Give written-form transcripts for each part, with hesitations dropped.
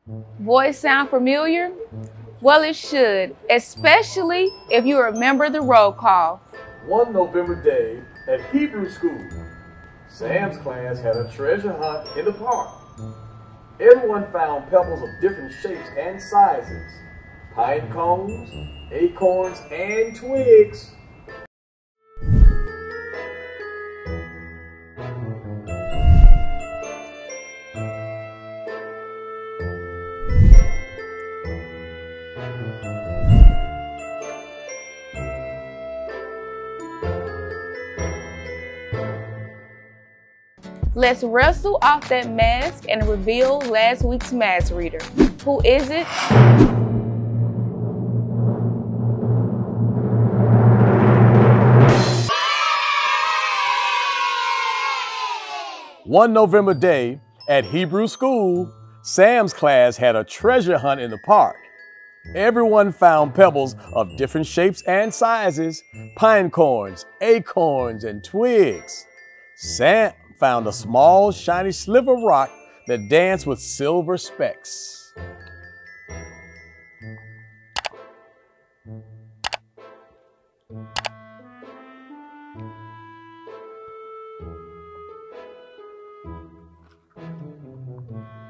Voice sound familiar? Well, it should, especially if you remember the roll call. One November day at Hebrew school, Sam's class had a treasure hunt in the park. Everyone found pebbles of different shapes and sizes, pine cones, acorns, and twigs. Let's wrestle off that mask and reveal last week's mask reader. Who is it? One November day at Hebrew school, Sam's class had a treasure hunt in the park. Everyone found pebbles of different shapes and sizes, pine cones, acorns, and twigs. Sam found a small, shiny sliver of rock that danced with silver specks.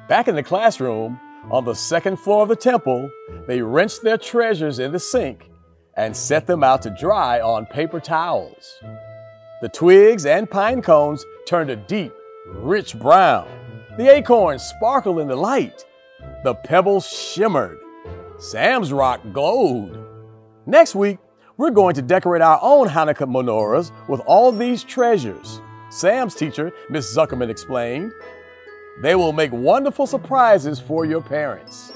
Back in the classroom, on the second floor of the temple, they rinsed their treasures in the sink and set them out to dry on paper towels. The twigs and pine cones turned a deep, rich brown. The acorns sparkled in the light. The pebbles shimmered. Sam's rock glowed. Next week, we're going to decorate our own Hanukkah menorahs with all these treasures. Sam's teacher, Miss Zuckerman, explained. They will make wonderful surprises for your parents.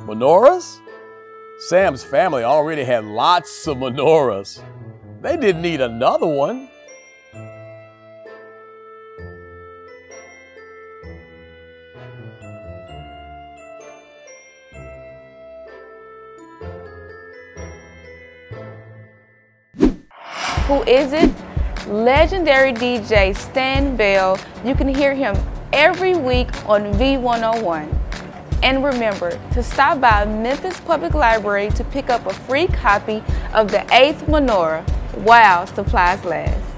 Menorahs? Sam's family already had lots of menorahs. They didn't need another one. Who is it? Legendary DJ Stan Bell. You can hear him every week on V101. And remember to stop by Memphis Public Library to pick up a free copy of the 8th Menorah while supplies last.